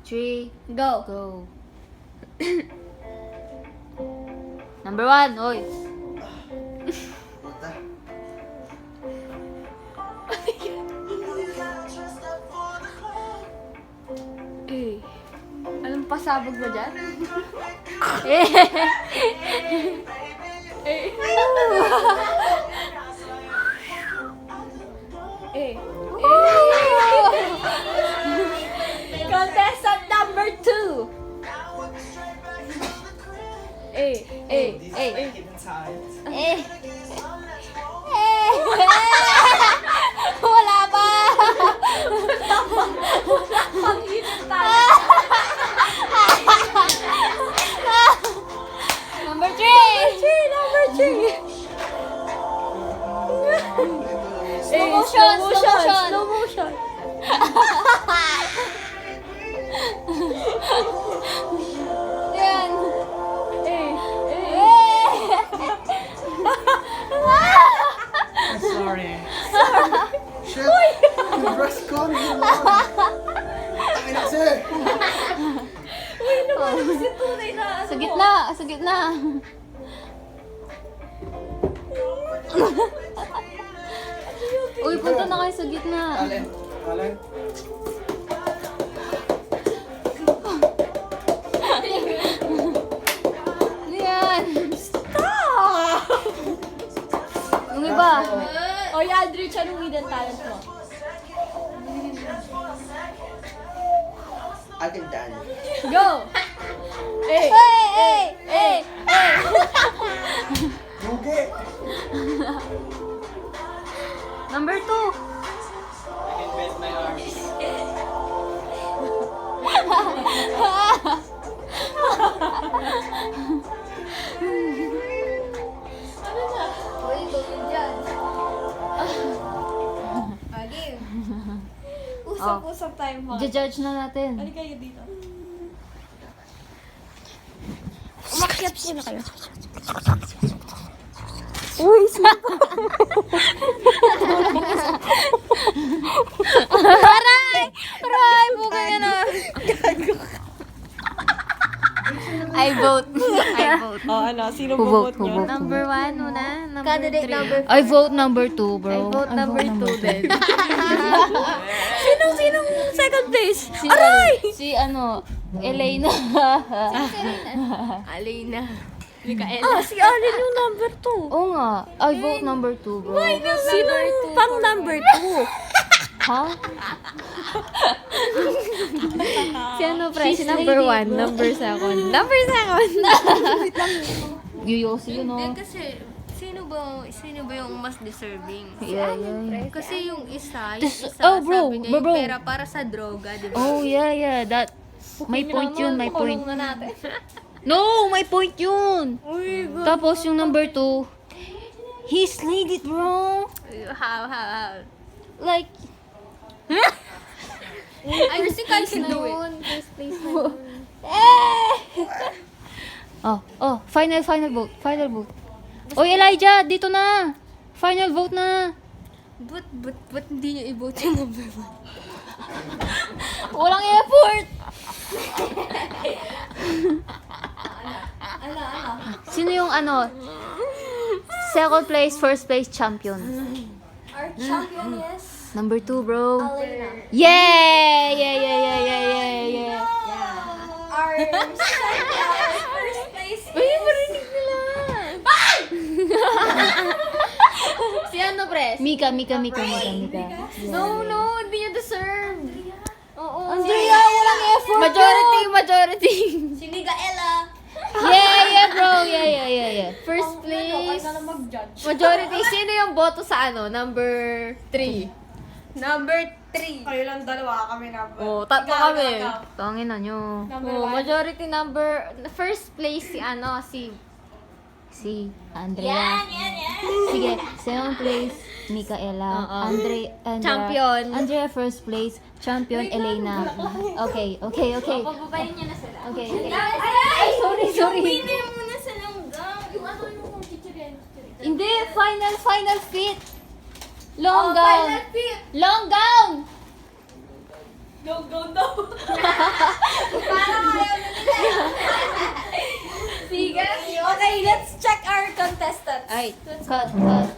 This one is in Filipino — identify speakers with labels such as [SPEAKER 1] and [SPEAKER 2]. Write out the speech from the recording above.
[SPEAKER 1] 3,
[SPEAKER 2] Go.
[SPEAKER 1] go. Number 1, oy.
[SPEAKER 3] Puta.
[SPEAKER 2] Eh. Anong pasabog ba dyan?
[SPEAKER 1] Eh.
[SPEAKER 2] Eh. Eh. Contestant number 2. Eh. Eh.
[SPEAKER 1] Eh.
[SPEAKER 3] Hidden sides.
[SPEAKER 1] Eh. Eh. Wala pa.
[SPEAKER 2] Ang hidden tayo.
[SPEAKER 1] Number 3.
[SPEAKER 2] Number 3.
[SPEAKER 1] Slow motion, slow motion.
[SPEAKER 2] Slow motion.
[SPEAKER 1] Yan.
[SPEAKER 2] Eh.
[SPEAKER 3] I'm sorry. Shit! Yung dress ko, Tangina kasi!
[SPEAKER 2] Uy, naman kasi tunay na.
[SPEAKER 1] Sa gitna, sa gitna. Uy, punta na kayo sa gitna.
[SPEAKER 3] Alin? Alin?
[SPEAKER 1] Ano yan? Yung iba.
[SPEAKER 2] O, Aldrich, anong hidden talent mo?
[SPEAKER 3] I can dance.
[SPEAKER 2] Go! Eh.
[SPEAKER 1] Hey, hey, hey.
[SPEAKER 3] Lugi!
[SPEAKER 1] Number 2.
[SPEAKER 3] I can bend my arms.
[SPEAKER 2] Ano na?
[SPEAKER 1] Uy, gawin dyan.
[SPEAKER 2] Game. Usap-usap tayo mga.
[SPEAKER 1] Judge na natin.
[SPEAKER 2] Ano kayo dito?
[SPEAKER 1] Umakyat muna kayo.
[SPEAKER 2] Uy,
[SPEAKER 1] Aray! Aray! Buka ka na. I vote. I vote.
[SPEAKER 2] Oh, ano? Sino
[SPEAKER 1] Who vote?
[SPEAKER 2] boboto nyo?
[SPEAKER 1] Who vote?
[SPEAKER 4] Number 1 muna. Number
[SPEAKER 2] Candidate
[SPEAKER 4] 3.
[SPEAKER 2] number
[SPEAKER 1] I vote number 2, bro.
[SPEAKER 4] I vote number 2 din.
[SPEAKER 2] Sinong second place?
[SPEAKER 1] Si, Aray! Si ano, Elena.
[SPEAKER 4] Alina.
[SPEAKER 2] Ah, si Alin yung number 2.
[SPEAKER 1] Oo nga. I vote number 2, bro.
[SPEAKER 2] Sinong pang number 2?
[SPEAKER 1] Ha?
[SPEAKER 4] Si ano, pre? Si
[SPEAKER 1] She's
[SPEAKER 4] number
[SPEAKER 1] lady,
[SPEAKER 4] 1.
[SPEAKER 1] bro.
[SPEAKER 4] Number 2. Number 2.
[SPEAKER 1] Yoyosi yun,
[SPEAKER 4] Hindi
[SPEAKER 1] no?
[SPEAKER 4] kasi, sino ba yung mas deserving?
[SPEAKER 1] Yeah, yeah.
[SPEAKER 4] Kasi yung isa,
[SPEAKER 1] Oh, bro,
[SPEAKER 4] sabi niya
[SPEAKER 1] bro.
[SPEAKER 4] yung pera para sa droga, di ba?
[SPEAKER 1] Oh, yeah. That, may point yun, may point.
[SPEAKER 2] Kulong na natin.
[SPEAKER 1] No, may point yun.
[SPEAKER 2] Uy,
[SPEAKER 1] Tapos yung number 2, he slayed it, bro.
[SPEAKER 4] How?
[SPEAKER 1] Like,
[SPEAKER 4] I think I can do it.
[SPEAKER 2] First place na yun.
[SPEAKER 1] oh, final vote. Oy, Elijah, dito na. Final vote na.
[SPEAKER 4] But hindi niyo i-vote yung number 1?
[SPEAKER 1] Walang effort.
[SPEAKER 2] Ano?
[SPEAKER 1] Sino yung ano? Second place, first place champion.
[SPEAKER 2] Our champion is
[SPEAKER 1] Number 2, bro.
[SPEAKER 2] Alina.
[SPEAKER 1] Yeah.
[SPEAKER 2] Our first place is...
[SPEAKER 4] Uy, marinig nila! Si ano, pre?
[SPEAKER 1] Mika.
[SPEAKER 4] No, hindi niya deserve. Oo.
[SPEAKER 1] Andrea, walang effort.
[SPEAKER 4] Majority.
[SPEAKER 2] Si Micaela.
[SPEAKER 1] Yeah, bro. Yeah.
[SPEAKER 4] First place.
[SPEAKER 2] Kaya na mag-judge.
[SPEAKER 4] Majority. Sino yung boto sa ano? Number 3. Number 3.
[SPEAKER 2] Kayo lang dalawa kami number.
[SPEAKER 4] Oh, tatlo kami.
[SPEAKER 1] Tangin na nyo.
[SPEAKER 2] Number
[SPEAKER 4] Oh,
[SPEAKER 2] 1.
[SPEAKER 4] majority number first place si ano
[SPEAKER 1] Si Andrea. Sige, second place, Micaela.
[SPEAKER 4] Oo.
[SPEAKER 1] Andrea.
[SPEAKER 4] Champion.
[SPEAKER 1] Andrea first place, champion Elena. Okay.
[SPEAKER 4] Pababayin niya na sila.
[SPEAKER 1] Okay.
[SPEAKER 2] Ay,
[SPEAKER 1] Sorry.
[SPEAKER 4] Pili muna sa langgam. Yung ano yung chichirin.
[SPEAKER 1] Hindi, final fit.
[SPEAKER 2] Oh,
[SPEAKER 1] Long gown.
[SPEAKER 2] final fit.
[SPEAKER 1] Long gown.
[SPEAKER 2] Go daw. Okay, let's check our contestants.
[SPEAKER 1] Ay, cut, cut.